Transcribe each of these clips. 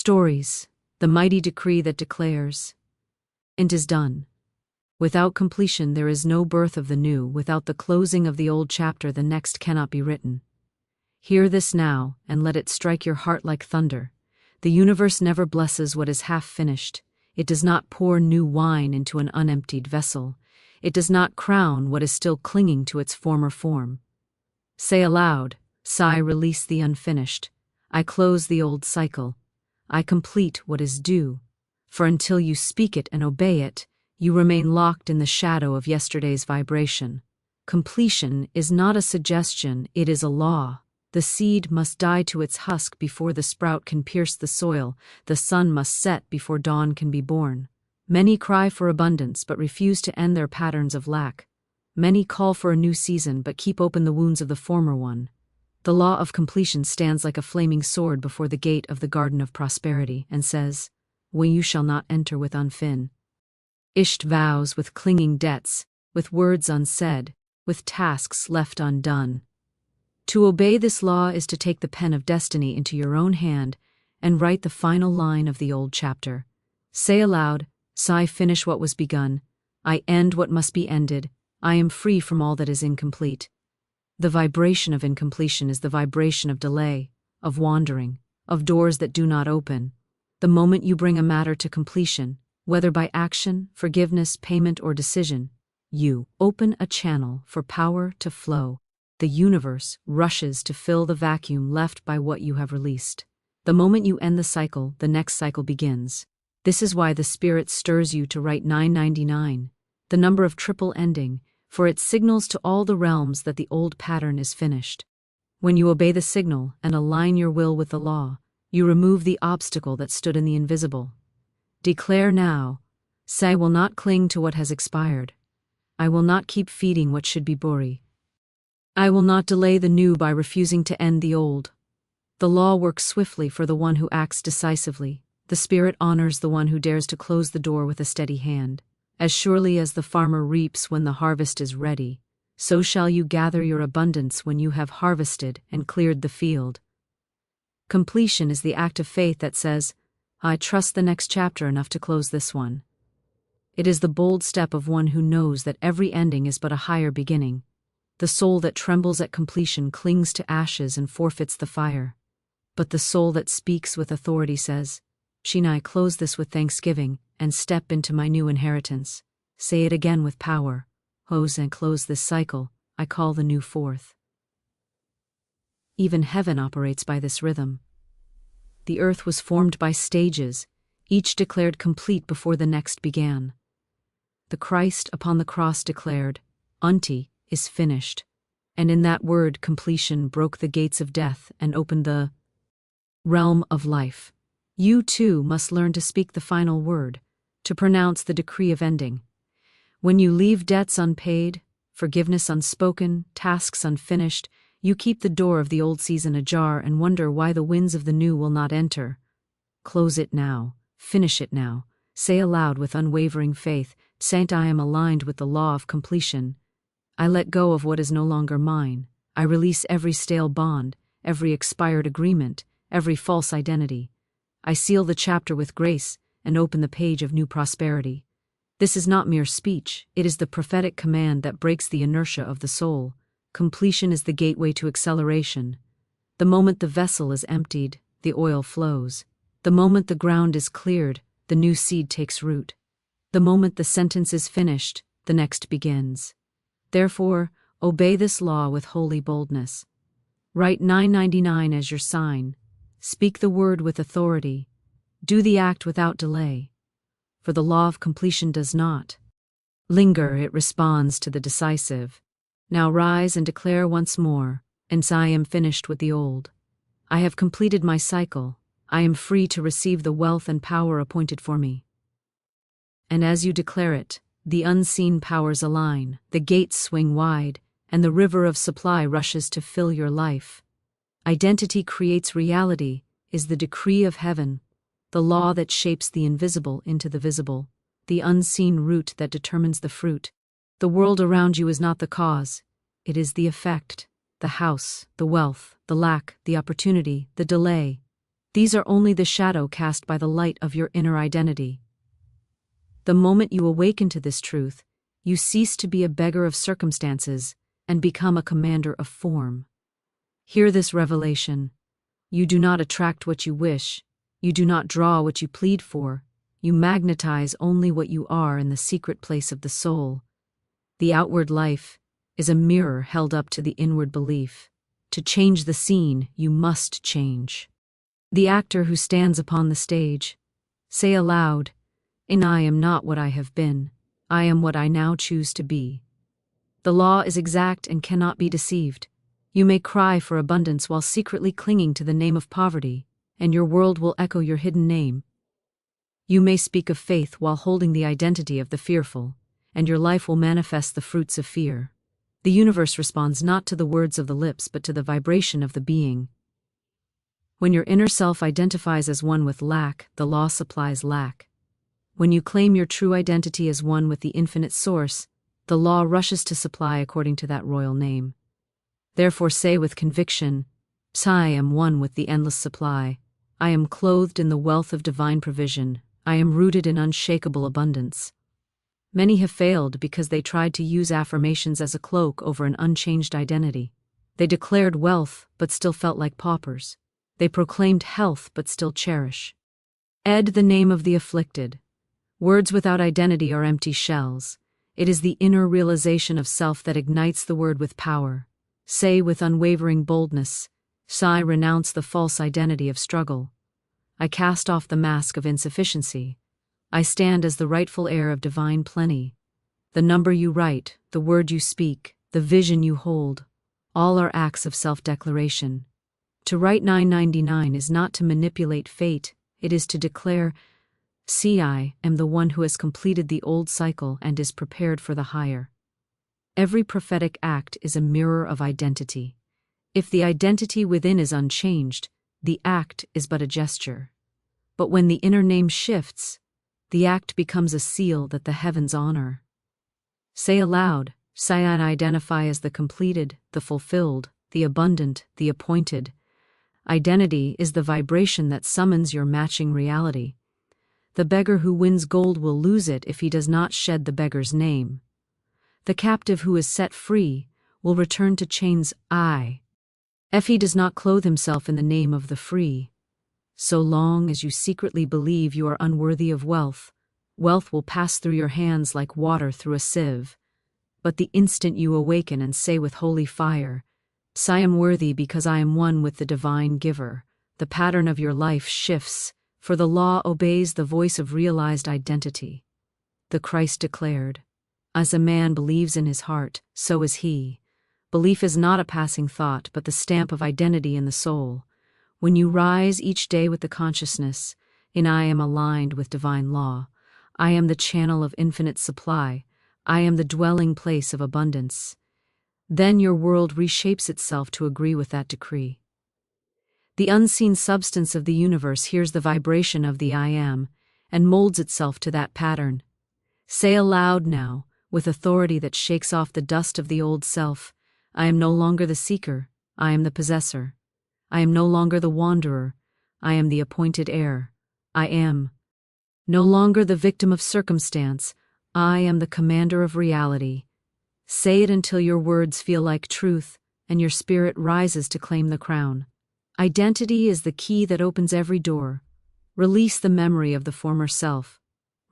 Stories, the mighty decree that declares, "And 'tis done." Without completion there is no birth of the new, without the closing of the old chapter the next cannot be written. Hear this now, and let it strike your heart like thunder. The universe never blesses what is half finished. It does not pour new wine into an unemptied vessel. It does not crown what is still clinging to its former form. Say aloud, sigh, release the unfinished. I close the old cycle. I complete what is due. For until you speak it and obey it, you remain locked in the shadow of yesterday's vibration. Completion is not a suggestion, it is a law. The seed must die to its husk before the sprout can pierce the soil. The sun must set before dawn can be born. Many cry for abundance but refuse to end their patterns of lack. Many call for a new season but keep open the wounds of the former one. The law of completion stands like a flaming sword before the gate of the garden of prosperity and says, "When you shall not enter with unfin." Isht vows with clinging debts, with words unsaid, with tasks left undone. To obey this law is to take the pen of destiny into your own hand and write the final line of the old chapter. Say aloud, sigh, finish what was begun. I end what must be ended. I am free from all that is incomplete. The vibration of incompletion is the vibration of delay, of wandering, of doors that do not open. The moment you bring a matter to completion, whether by action, forgiveness, payment, or decision, you open a channel for power to flow. The universe rushes to fill the vacuum left by what you have released. The moment you end the cycle, the next cycle begins. This is why the Spirit stirs you to write 999, the number of triple ending, for it signals to all the realms that the old pattern is finished. When you obey the signal and align your will with the law, you remove the obstacle that stood in the invisible. Declare now, say, I will not cling to what has expired. I will not keep feeding what should be buried. I will not delay the new by refusing to end the old. The law works swiftly for the one who acts decisively. The Spirit honors the one who dares to close the door with a steady hand. As surely as the farmer reaps when the harvest is ready, so shall you gather your abundance when you have harvested and cleared the field. Completion is the act of faith that says, I trust the next chapter enough to close this one. It is the bold step of one who knows that every ending is but a higher beginning. The soul that trembles at completion clings to ashes and forfeits the fire. But the soul that speaks with authority says, Shinn, close this with thanksgiving and step into my new inheritance. Say it again with power. Hose and close this cycle, I call the new forth. Even heaven operates by this rhythm. The earth was formed by stages, each declared complete before the next began. The Christ upon the cross declared, Unti is finished, and in that word completion broke the gates of death and opened the realm of life. You too must learn to speak the final word, to pronounce the decree of ending. When you leave debts unpaid, forgiveness unspoken, tasks unfinished, you keep the door of the old season ajar and wonder why the winds of the new will not enter. Close it now, finish it now, say aloud with unwavering faith, Saint, I am aligned with the law of completion. I let go of what is no longer mine. I release every stale bond, every expired agreement, every false identity. I seal the chapter with grace and open the page of new prosperity. This is not mere speech, it is the prophetic command that breaks the inertia of the soul. Completion is the gateway to acceleration. The moment the vessel is emptied, the oil flows. The moment the ground is cleared, the new seed takes root. The moment the sentence is finished, the next begins. Therefore, obey this law with holy boldness. Write 999 as your sign. Speak the word with authority. Do the act without delay. For the law of completion does not linger, it responds to the decisive. Now rise and declare once more, and I am finished with the old. I have completed my cycle. I am free to receive the wealth and power appointed for me. And as you declare it, the unseen powers align, the gates swing wide, and the river of supply rushes to fill your life. Identity creates reality is the decree of heaven, the law that shapes the invisible into the visible, the unseen root that determines the fruit. The world around you is not the cause, it is the effect, the house, the wealth, the lack, the opportunity, the delay. These are only the shadow cast by the light of your inner identity. The moment you awaken to this truth, you cease to be a beggar of circumstances and become a commander of form. Hear this revelation. You do not attract what you wish. You do not draw what you plead for. You magnetize only what you are in the secret place of the soul. The outward life is a mirror held up to the inward belief. To change the scene, you must change. The actor who stands upon the stage, say aloud, "And I am not what I have been. I am what I now choose to be." The law is exact and cannot be deceived. You may cry for abundance while secretly clinging to the name of poverty, and your world will echo your hidden name. You may speak of faith while holding the identity of the fearful, and your life will manifest the fruits of fear. The universe responds not to the words of the lips but to the vibration of the being. When your inner self identifies as one with lack, the law supplies lack. When you claim your true identity as one with the infinite source, the law rushes to supply according to that royal name. Therefore say with conviction, I am one with the endless supply. I am clothed in the wealth of divine provision. I am rooted in unshakable abundance. Many have failed because they tried to use affirmations as a cloak over an unchanged identity. They declared wealth but still felt like paupers. They proclaimed health but still cherish. Ed the name of the afflicted. Words without identity are empty shells. It is the inner realization of self that ignites the word with power. Say with unwavering boldness, I renounce the false identity of struggle. I cast off the mask of insufficiency. I stand as the rightful heir of divine plenty. The number you write, the word you speak, the vision you hold, all are acts of self-declaration. To write 999 is not to manipulate fate, it is to declare, "See, I am the one who has completed the old cycle and is prepared for the higher." Every prophetic act is a mirror of identity. If the identity within is unchanged, the act is but a gesture. But when the inner name shifts, the act becomes a seal that the heavens honor. Say aloud, I identify as the completed, the fulfilled, the abundant, the appointed. Identity is the vibration that summons your matching reality. The beggar who wins gold will lose it if he does not shed the beggar's name. The captive who is set free will return to chains if he does not clothe himself in the name of the free. So long as you secretly believe you are unworthy of wealth, wealth will pass through your hands like water through a sieve. But the instant you awaken and say with holy fire, I am worthy because I am one with the divine giver, the pattern of your life shifts, for the law obeys the voice of realized identity. The Christ declared, "As a man believes in his heart, so is he." Belief is not a passing thought, but the stamp of identity in the soul. When you rise each day with the consciousness, I am aligned with divine law. I am the channel of infinite supply. I am the dwelling place of abundance. Then your world reshapes itself to agree with that decree. The unseen substance of the universe hears the vibration of the I am, and molds itself to that pattern. Say aloud now, with authority that shakes off the dust of the old self, I am no longer the seeker, I am the possessor. I am no longer the wanderer, I am the appointed heir. I am no longer the victim of circumstance, I am the commander of reality. Say it until your words feel like truth, and your spirit rises to claim the crown. Identity is the key that opens every door. Release the memory of the former self.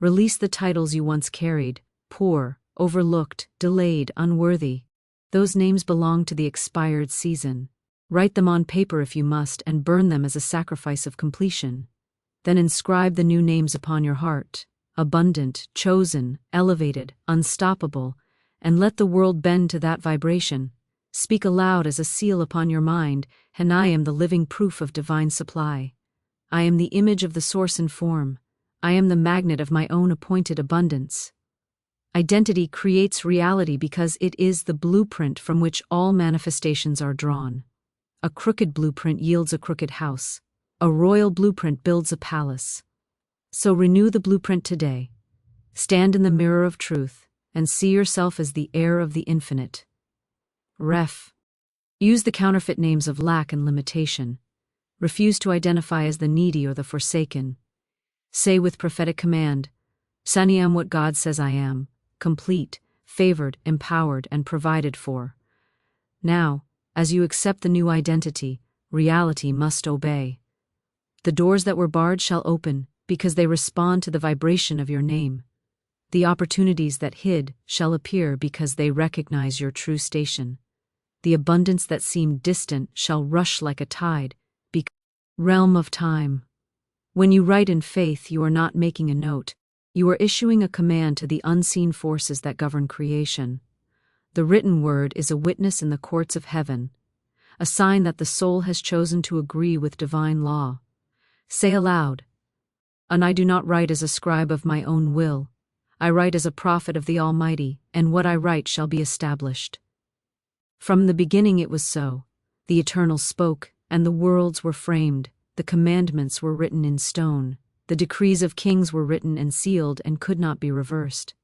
Release the titles you once carried, poor, overlooked, delayed, unworthy. Those names belong to the expired season. Write them on paper if you must and burn them as a sacrifice of completion. Then inscribe the new names upon your heart, abundant, chosen, elevated, unstoppable, and let the world bend to that vibration. Speak aloud as a seal upon your mind, and I am the living proof of divine supply. I am the image of the source in form. I am the magnet of my own appointed abundance. Identity creates reality because it is the blueprint from which all manifestations are drawn. A crooked blueprint yields a crooked house. A royal blueprint builds a palace. So renew the blueprint today. Stand in the mirror of truth and see yourself as the heir of the infinite. Ref. Use the counterfeit names of lack and limitation. Refuse to identify as the needy or the forsaken. Say with prophetic command, "I am what God says I am, complete, favored, empowered, and provided for." Now, as you accept the new identity, reality must obey. The doors that were barred shall open, because they respond to the vibration of your name. The opportunities that hid shall appear because they recognize your true station. The abundance that seemed distant shall rush like a tide, realm of time. When you write in faith, you are not making a note. You are issuing a command to the unseen forces that govern creation. The written word is a witness in the courts of heaven, a sign that the soul has chosen to agree with divine law. Say aloud, "And I do not write as a scribe of my own will. I write as a prophet of the Almighty, and what I write shall be established." From the beginning it was so. The Eternal spoke, and the worlds were framed. The commandments were written in stone. The decrees of kings were written and sealed and could not be reversed.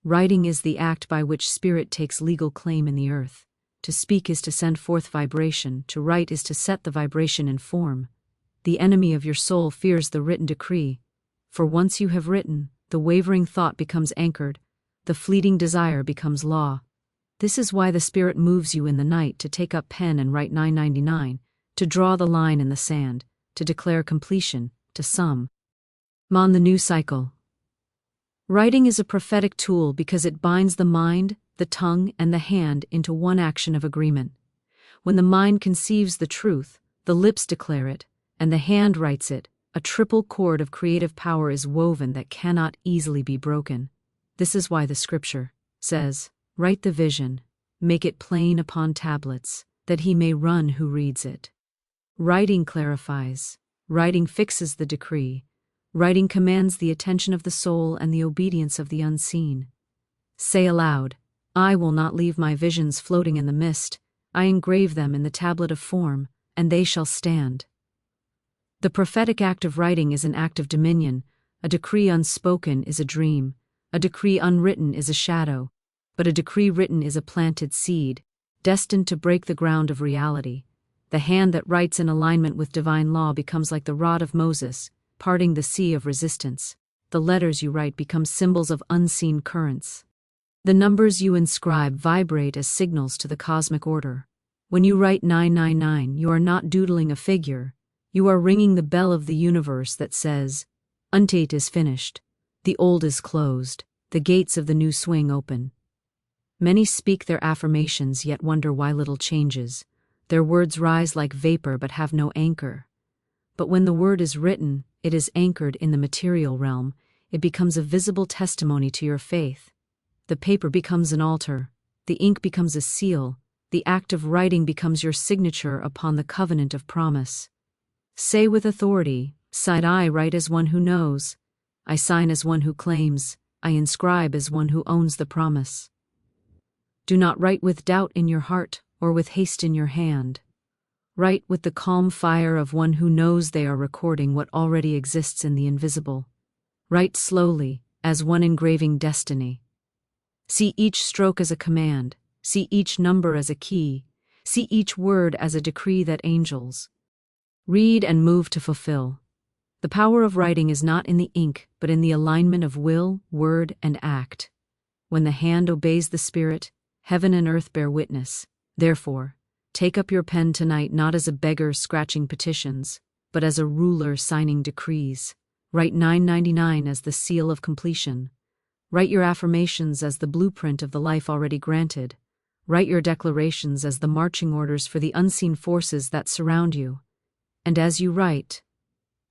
Writing is the act by which spirit takes legal claim in the earth. To speak is to send forth vibration. To write is to set the vibration in form. The enemy of your soul fears the written decree. For once you have written, the wavering thought becomes anchored. The fleeting desire becomes law. This is why the Spirit moves you in the night to take up pen and write 999, to draw the line in the sand, to declare completion, to sum on the new cycle. Writing is a prophetic tool because it binds the mind, the tongue, and the hand into one action of agreement. When the mind conceives the truth, the lips declare it, and the hand writes it. A triple cord of creative power is woven that cannot easily be broken. This is why the scripture says, "Write the vision, make it plain upon tablets, that he may run who reads it." Writing clarifies. Writing fixes the decree. Writing commands the attention of the soul and the obedience of the unseen. Say aloud, "I will not leave my visions floating in the mist. I engrave them in the tablet of form, and they shall stand." The prophetic act of writing is an act of dominion. A decree unspoken is a dream. A decree unwritten is a shadow. But a decree written is a planted seed, destined to break the ground of reality. The hand that writes in alignment with divine law becomes like the rod of Moses, parting the sea of resistance. The letters you write become symbols of unseen currents. The numbers you inscribe vibrate as signals to the cosmic order. When you write 999, you are not doodling a figure. You are ringing the bell of the universe that says, "Untate is finished. The old is closed. The gates of the new swing open." Many speak their affirmations yet wonder why little changes. Their words rise like vapor but have no anchor. But when the word is written, it is anchored in the material realm. It becomes a visible testimony to your faith. The paper becomes an altar. The ink becomes a seal. The act of writing becomes your signature upon the covenant of promise. Say with authority, "I write as one who knows. I sign as one who claims. I inscribe as one who owns the promise." Do not write with doubt in your heart or with haste in your hand. Write with the calm fire of one who knows they are recording what already exists in the invisible. Write slowly, as one engraving destiny. See each stroke as a command. See each number as a key. See each word as a decree that angels read and move to fulfill. The power of writing is not in the ink, but in the alignment of will, word, and act. When the hand obeys the Spirit, heaven and earth bear witness. Therefore, take up your pen tonight not as a beggar scratching petitions, but as a ruler signing decrees. Write 999 as the seal of completion. Write your affirmations as the blueprint of the life already granted. Write your declarations as the marching orders for the unseen forces that surround you. And as you write,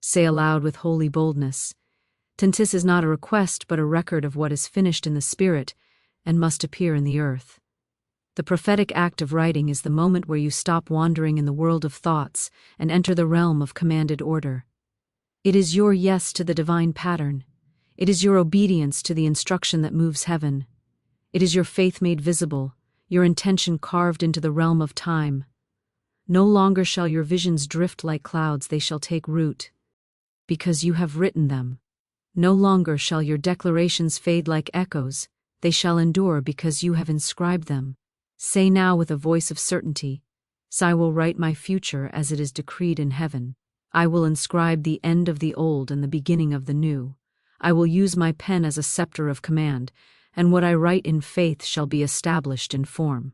say aloud with holy boldness, "Tentis is not a request but a record of what is finished in the Spirit and must appear in the earth." The prophetic act of writing is the moment where you stop wandering in the world of thoughts and enter the realm of commanded order. It is your yes to the divine pattern. It is your obedience to the instruction that moves heaven. It is your faith made visible, your intention carved into the realm of time. No longer shall your visions drift like clouds, they shall take root, because you have written them. No longer shall your declarations fade like echoes, they shall endure because you have inscribed them. Say now with a voice of certainty, So I will write my future as it is decreed in heaven. I will inscribe the end of the old and the beginning of the new. I will use my pen as a scepter of command, and what I write in faith shall be established in form.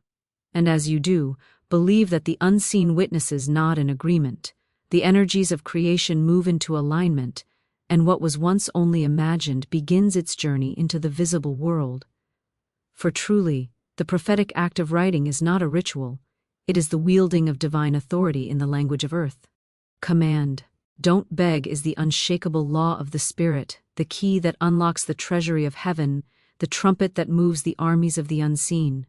And as you do, believe that the unseen witnesses nod in agreement, the energies of creation move into alignment, and what was once only imagined begins its journey into the visible world. For truly, the prophetic act of writing is not a ritual, it is the wielding of divine authority in the language of earth. Command, don't beg is the unshakable law of the Spirit, the key that unlocks the treasury of heaven, the trumpet that moves the armies of the unseen.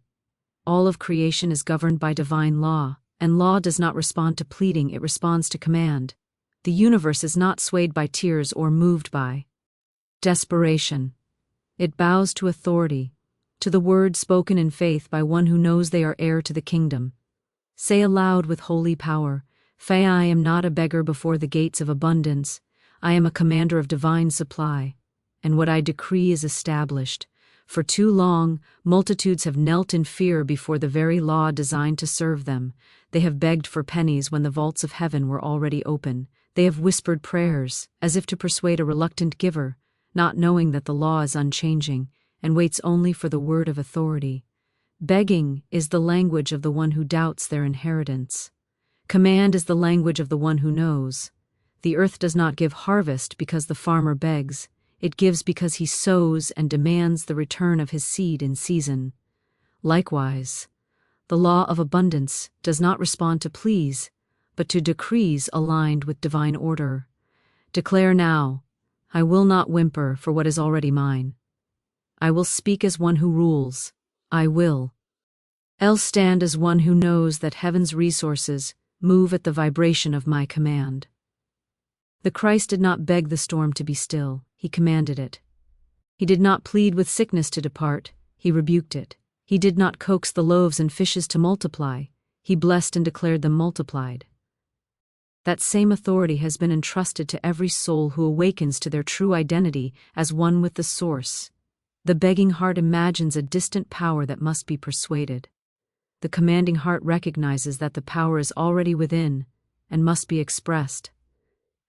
All of creation is governed by divine law, and law does not respond to pleading, it responds to command. The universe is not swayed by tears or moved by desperation. It bows to authority, to the word spoken in faith by one who knows they are heir to the kingdom. Say aloud with holy power, I am not a beggar before the gates of abundance, I am a commander of divine supply, and what I decree is established. For too long, multitudes have knelt in fear before the very law designed to serve them. They have begged for pennies when the vaults of heaven were already open. They have whispered prayers, as if to persuade a reluctant giver, not knowing that the law is unchanging, and waits only for the word of authority. Begging is the language of the one who doubts their inheritance. Command is the language of the one who knows. The earth does not give harvest because the farmer begs. It gives because he sows and demands the return of his seed in season. Likewise, the law of abundance does not respond to pleas, but to decrees aligned with divine order. Declare now, I will not whimper for what is already mine. I will speak as one who rules. I will. I'll stand as one who knows that heaven's resources move at the vibration of my command. The Christ did not beg the storm to be still, he commanded it. He did not plead with sickness to depart, he rebuked it. He did not coax the loaves and fishes to multiply, he blessed and declared them multiplied. That same authority has been entrusted to every soul who awakens to their true identity as one with the source. The begging heart imagines a distant power that must be persuaded. The commanding heart recognizes that the power is already within and must be expressed.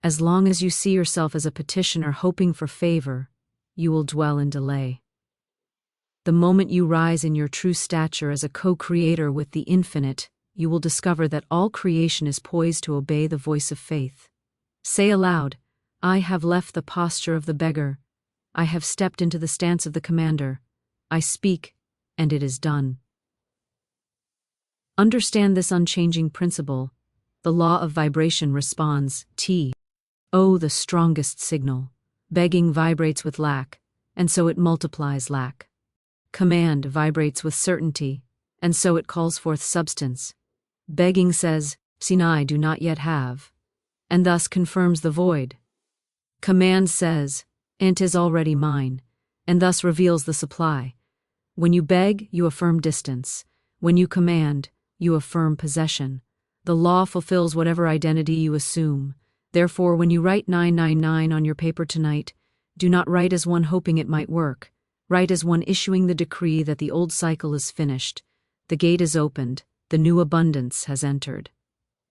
As long as you see yourself as a petitioner hoping for favor, you will dwell in delay. The moment you rise in your true stature as a co-creator with the infinite, you will discover that all creation is poised to obey the voice of faith. Say aloud, I have left the posture of the beggar. I have stepped into the stance of the commander. I speak, and it is done. Understand this unchanging principle. The law of vibration responds, Oh, the strongest signal. Begging vibrates with lack, and so it multiplies lack. Command vibrates with certainty, and so it calls forth substance. Begging says, I do not yet have, and thus confirms the void. Command says, "It is already mine," and thus reveals the supply. When you beg, you affirm distance. When you command, you affirm possession. The law fulfills whatever identity you assume. Therefore, when you write 999 on your paper tonight, do not write as one hoping it might work. Write as one issuing the decree that the old cycle is finished. The gate is opened. The new abundance has entered.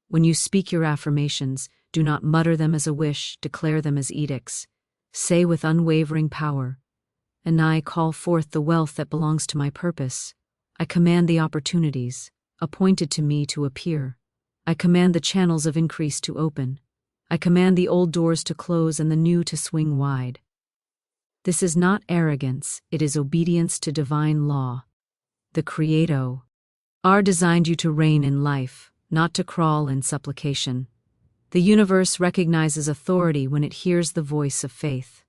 When you speak your affirmations, do not mutter them as a wish, declare them as edicts. Say with unwavering power, "And I call forth the wealth that belongs to my purpose. I command the opportunities appointed to me to appear. I command the channels of increase to open. I command the old doors to close and the new to swing wide." This is not arrogance, it is obedience to divine law. The Creator designed you to reign in life, not to crawl in supplication. The universe recognizes authority when it hears the voice of faith.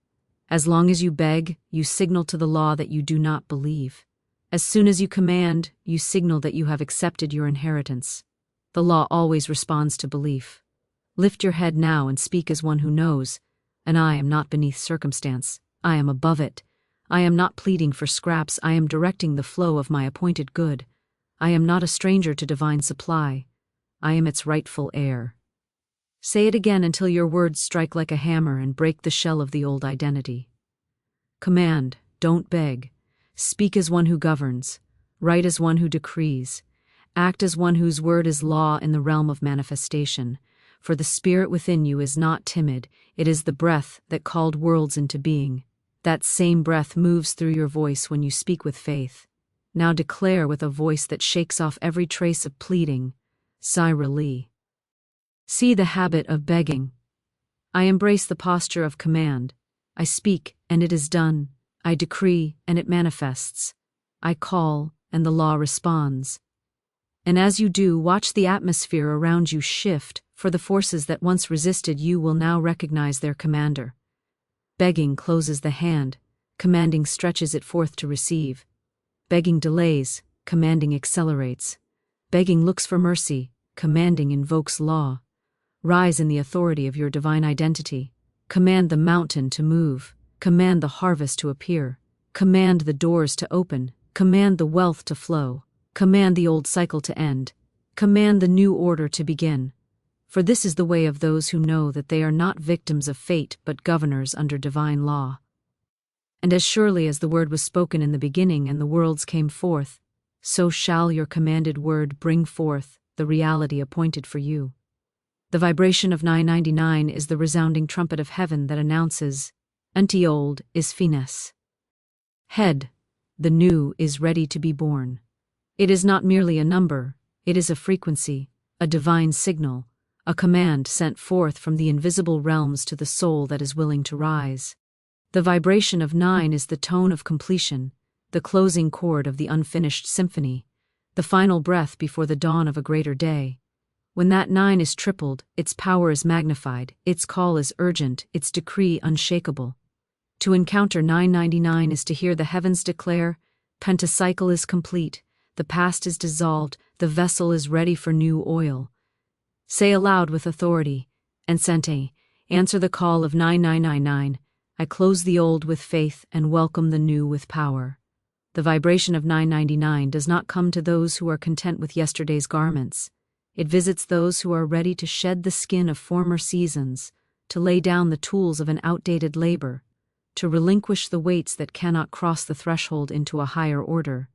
As long as you beg, you signal to the law that you do not believe. As soon as you command, you signal that you have accepted your inheritance. The law always responds to belief. Lift your head now and speak as one who knows, and I am not beneath circumstance. I am above it. I am not pleading for scraps. I am directing the flow of my appointed good. I am not a stranger to divine supply. I am its rightful heir. Say it again until your words strike like a hammer and break the shell of the old identity. Command, don't beg. Speak as one who governs. Write as one who decrees. Act as one whose word is law in the realm of manifestation, for the spirit within you is not timid, it is the breath that called worlds into being. That same breath moves through your voice when you speak with faith. Now declare with a voice that shakes off every trace of pleading, Syra Lee. See the habit of begging. I embrace the posture of command. I speak, and it is done. I decree, and it manifests. I call, and the law responds. And as you do, watch the atmosphere around you shift, for the forces that once resisted you will now recognize their commander. Begging closes the hand, commanding stretches it forth to receive. Begging delays, commanding accelerates. Begging looks for mercy, commanding invokes law. Rise in the authority of your divine identity. Command the mountain to move. Command the harvest to appear. Command the doors to open. Command the wealth to flow. Command the old cycle to end. Command the new order to begin. For this is the way of those who know that they are not victims of fate but governors under divine law. And as surely as the word was spoken in the beginning and the worlds came forth, so shall your commanded word bring forth the reality appointed for you. The vibration of 999 is the resounding trumpet of heaven that announces, Anti old is finis. Head, the new is ready to be born. It is not merely a number, it is a frequency, a divine signal, a command sent forth from the invisible realms to the soul that is willing to rise. The vibration of 9 is the tone of completion, the closing chord of the unfinished symphony, the final breath before the dawn of a greater day. When that 9 is tripled, its power is magnified, its call is urgent, its decree unshakable. To encounter 999 is to hear the heavens declare, Pentacycle is complete, the past is dissolved, the vessel is ready for new oil. Say aloud with authority, Ensente, answer the call of 9999, I close the old with faith and welcome the new with power. The vibration of 999 does not come to those who are content with yesterday's garments. It visits those who are ready to shed the skin of former seasons, to lay down the tools of an outdated labor, to relinquish the weights that cannot cross the threshold into a higher order.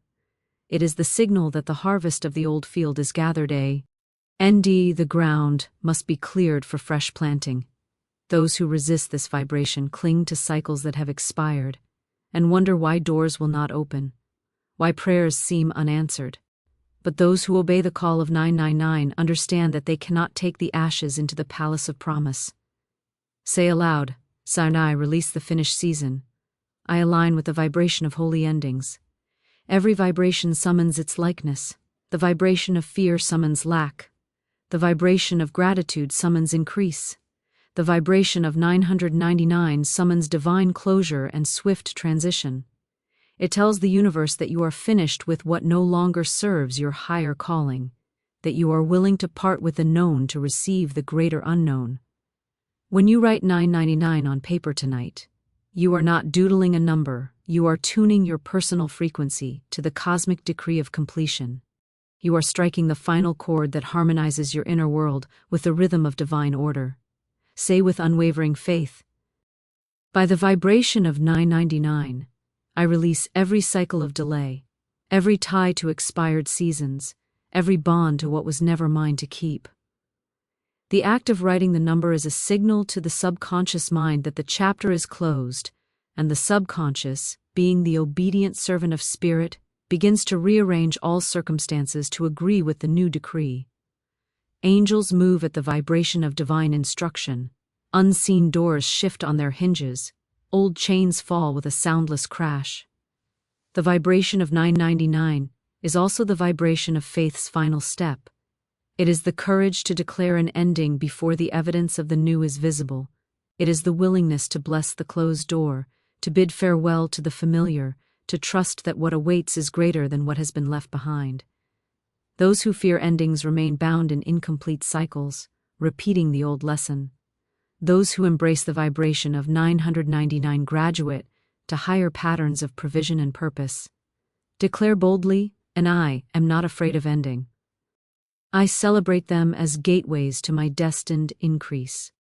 It is the signal that the harvest of the old field is gathered. The ground must be cleared for fresh planting. Those who resist this vibration cling to cycles that have expired, and wonder why doors will not open, why prayers seem unanswered. But those who obey the call of 999 understand that they cannot take the ashes into the palace of promise. Say aloud, Sinai, release the finished season. I align with the vibration of holy endings. Every vibration summons its likeness. The vibration of fear summons lack. The vibration of gratitude summons increase. The vibration of 999 summons divine closure and swift transition. It tells the universe that you are finished with what no longer serves your higher calling, that you are willing to part with the known to receive the greater unknown. When you write 999 on paper tonight, you are not doodling a number, you are tuning your personal frequency to the cosmic decree of completion. You are striking the final chord that harmonizes your inner world with the rhythm of divine order. Say with unwavering faith, by the vibration of 999, I release every cycle of delay, every tie to expired seasons, every bond to what was never mine to keep. The act of writing the number is a signal to the subconscious mind that the chapter is closed, and the subconscious, being the obedient servant of spirit, begins to rearrange all circumstances to agree with the new decree. Angels move at the vibration of divine instruction. Unseen doors shift on their hinges. Old chains fall with a soundless crash. The vibration of 999 is also the vibration of faith's final step. It is the courage to declare an ending before the evidence of the new is visible. It is the willingness to bless the closed door, to bid farewell to the familiar, to trust that what awaits is greater than what has been left behind. Those who fear endings remain bound in incomplete cycles, repeating the old lesson. Those who embrace the vibration of 999 graduate to higher patterns of provision and purpose. Declare boldly, and I am not afraid of ending. I celebrate them as gateways to my destined increase.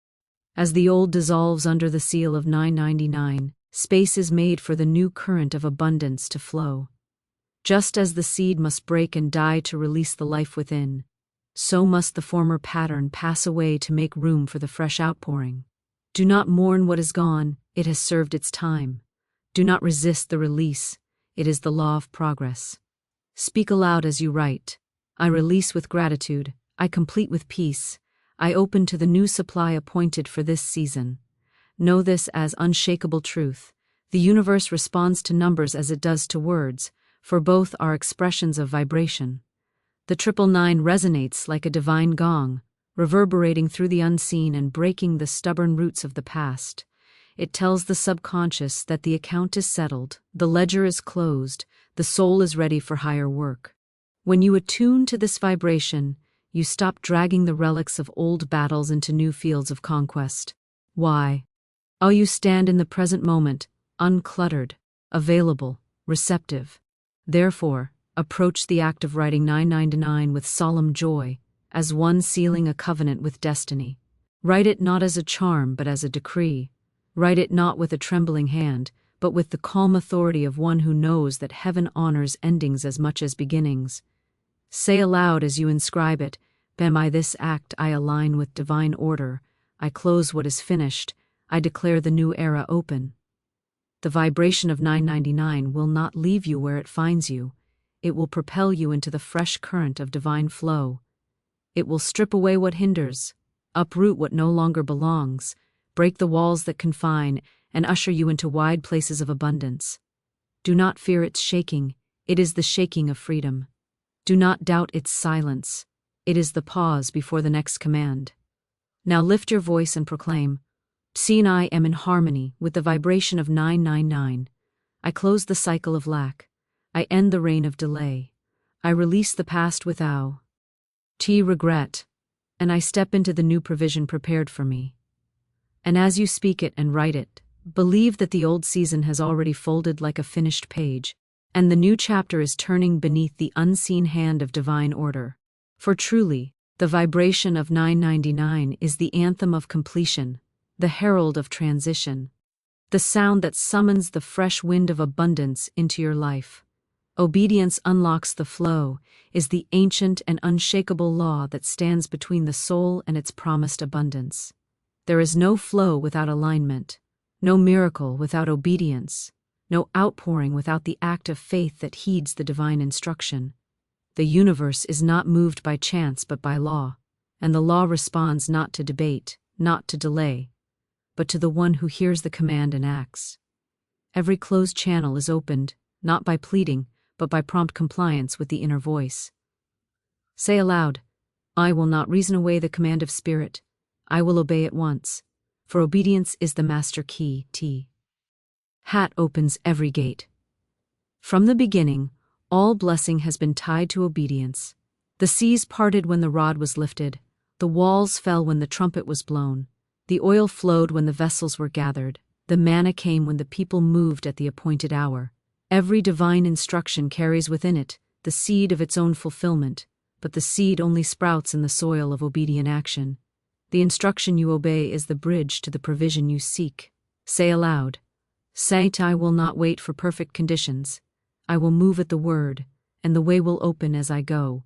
As the old dissolves under the seal of 999, space is made for the new current of abundance to flow. Just as the seed must break and die to release the life within, so must the former pattern pass away to make room for the fresh outpouring. Do not mourn what is gone, it has served its time. Do not resist the release, it is the law of progress. Speak aloud as you write. I release with gratitude, I complete with peace, I open to the new supply appointed for this season. Know this as unshakable truth. The universe responds to numbers as it does to words, for both are expressions of vibration. The 999 resonates like a divine gong, reverberating through the unseen and breaking the stubborn roots of the past. It tells the subconscious that the account is settled, the ledger is closed, the soul is ready for higher work. When you attune to this vibration, you stop dragging the relics of old battles into new fields of conquest. Why? Oh, you stand in the present moment, uncluttered, available, receptive. Therefore, approach the act of writing 999 with solemn joy, as one sealing a covenant with destiny. Write it not as a charm but as a decree. Write it not with a trembling hand, but with the calm authority of one who knows that heaven honors endings as much as beginnings. Say aloud as you inscribe it, by this act I align with divine order, I close what is finished, I declare the new era open. The vibration of 999 will not leave you where it finds you. It will propel you into the fresh current of divine flow. It will strip away what hinders, uproot what no longer belongs, break the walls that confine, and usher you into wide places of abundance. Do not fear its shaking, it is the shaking of freedom. Do not doubt its silence, it is the pause before the next command. Now lift your voice and proclaim, See and I am in harmony with the vibration of 999. I close the cycle of lack. I end the reign of delay. I release the past without regret, and I step into the new provision prepared for me. And as you speak it and write it, believe that the old season has already folded like a finished page, and the new chapter is turning beneath the unseen hand of divine order. For truly, the vibration of 999 is the anthem of completion, the herald of transition, the sound that summons the fresh wind of abundance into your life. Obedience unlocks the flow, is the ancient and unshakable law that stands between the soul and its promised abundance. There is no flow without alignment, no miracle without obedience, no outpouring without the act of faith that heeds the divine instruction. The universe is not moved by chance but by law, and the law responds not to debate, not to delay, but to the one who hears the command and acts. Every closed channel is opened, not by pleading, but by prompt compliance with the inner voice. Say aloud, I will not reason away the command of spirit, I will obey at once, for obedience is the master key. Hat opens every gate. From the beginning, all blessing has been tied to obedience. The seas parted when the rod was lifted, the walls fell when the trumpet was blown, the oil flowed when the vessels were gathered, the manna came when the people moved at the appointed hour. Every divine instruction carries within it the seed of its own fulfillment, but the seed only sprouts in the soil of obedient action. The instruction you obey is the bridge to the provision you seek. Say aloud, I will not wait for perfect conditions. I will move at the word, and the way will open as I go.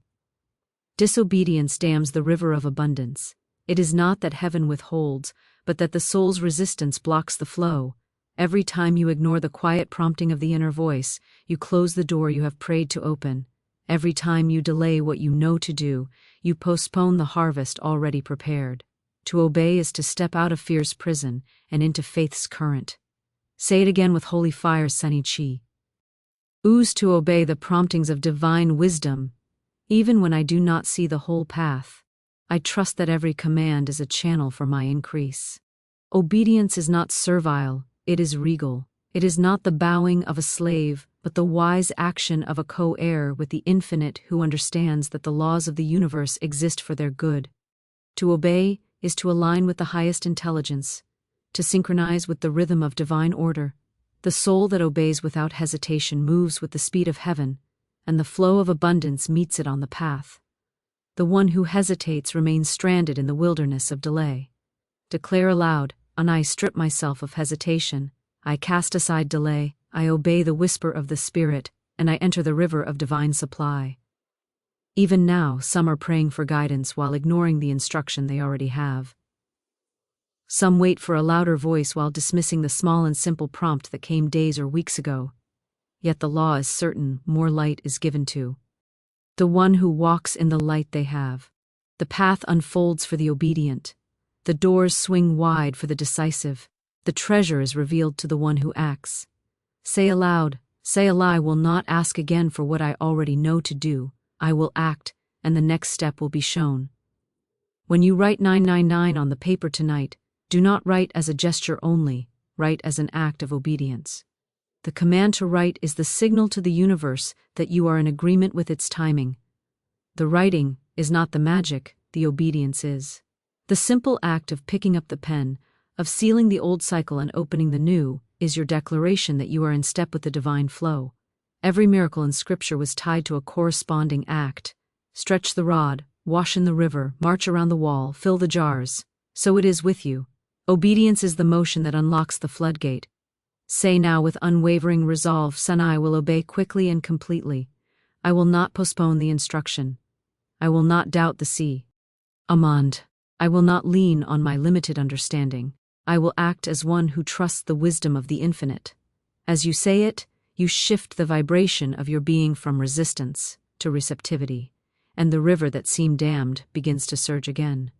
Disobedience dams the river of abundance. It is not that heaven withholds, but that the soul's resistance blocks the flow. Every time you ignore the quiet prompting of the inner voice, you close the door you have prayed to open. Every time you delay what you know to do, you postpone the harvest already prepared. To obey is to step out of fear's prison and into faith's current. Say it again with holy fire, Sunny Chi. Ooze to obey the promptings of divine wisdom, even when I do not see the whole path. I trust that every command is a channel for my increase. Obedience is not servile, it is regal. It is not the bowing of a slave, but the wise action of a co-heir with the infinite who understands that the laws of the universe exist for their good. To obey is to align with the highest intelligence, to synchronize with the rhythm of divine order. The soul that obeys without hesitation moves with the speed of heaven, and the flow of abundance meets it on the path. The one who hesitates remains stranded in the wilderness of delay. Declare aloud, and I strip myself of hesitation. I cast aside delay, I obey the whisper of the Spirit. and I enter the river of divine supply. Even now, some are praying for guidance while ignoring the instruction they already have. Some wait for a louder voice while dismissing the small and simple prompt that came days or weeks ago. Yet the law is certain, more light is given to the one who walks in the light they have. The path unfolds for the obedient. The doors swing wide for the decisive. The treasure is revealed to the one who acts. Say aloud, say I will not ask again for what I already know to do. I will act, and the next step will be shown. When you write 999 on the paper tonight, do not write as a gesture only, write as an act of obedience. The command to write is the signal to the universe that you are in agreement with its timing. The writing is not the magic, the obedience is. The simple act of picking up the pen, of sealing the old cycle and opening the new, is your declaration that you are in step with the divine flow. Every miracle in Scripture was tied to a corresponding act. Stretch the rod, wash in the river, march around the wall, fill the jars. So it is with you. Obedience is the motion that unlocks the floodgate. Say now with unwavering resolve, Son, I will obey quickly and completely. I will not postpone the instruction. I will not doubt the sea. Amand. I will not lean on my limited understanding. I will act as one who trusts the wisdom of the infinite. As you say it, you shift the vibration of your being from resistance to receptivity, and the river that seemed dammed begins to surge again.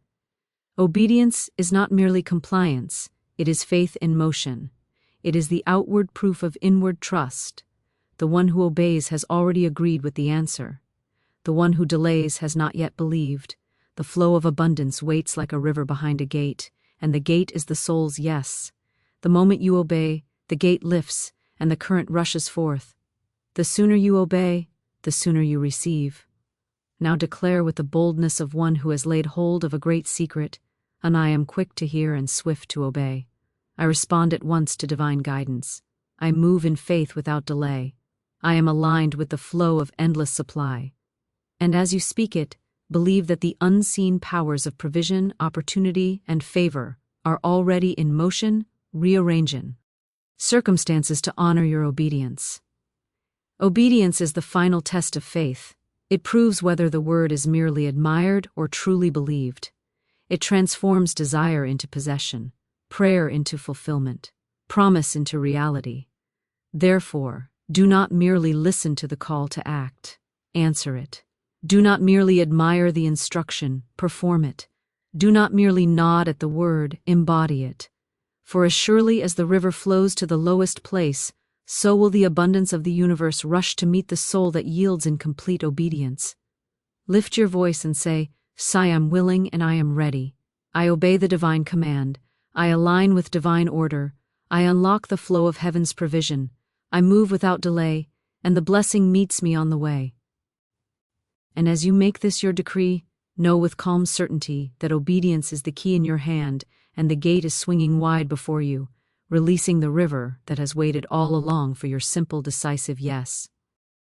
Obedience is not merely compliance, it is faith in motion. It is the outward proof of inward trust. The one who obeys has already agreed with the answer. The one who delays has not yet believed. The flow of abundance waits like a river behind a gate, and the gate is the soul's yes. The moment you obey, the gate lifts, and the current rushes forth. The sooner you obey, the sooner you receive. Now declare with the boldness of one who has laid hold of a great secret, and I am quick to hear and swift to obey. I respond at once to divine guidance. I move in faith without delay. I am aligned with the flow of endless supply. And as you speak it, believe that the unseen powers of provision, opportunity, and favor are already in motion, rearranging circumstances to honor your obedience. Obedience is the final test of faith. It proves whether the word is merely admired or truly believed. It transforms desire into possession, prayer into fulfillment, promise into reality. Therefore, do not merely listen to the call to act, answer it. Do not merely admire the instruction, perform it. Do not merely nod at the word, embody it. For as surely as the river flows to the lowest place, so will the abundance of the universe rush to meet the soul that yields in complete obedience. Lift your voice and say, I am willing and I am ready. I obey the divine command. I align with divine order. I unlock the flow of heaven's provision. I move without delay, and the blessing meets me on the way. And as you make this your decree, know with calm certainty that obedience is the key in your hand, and the gate is swinging wide before you, releasing the river that has waited all along for your simple, decisive yes.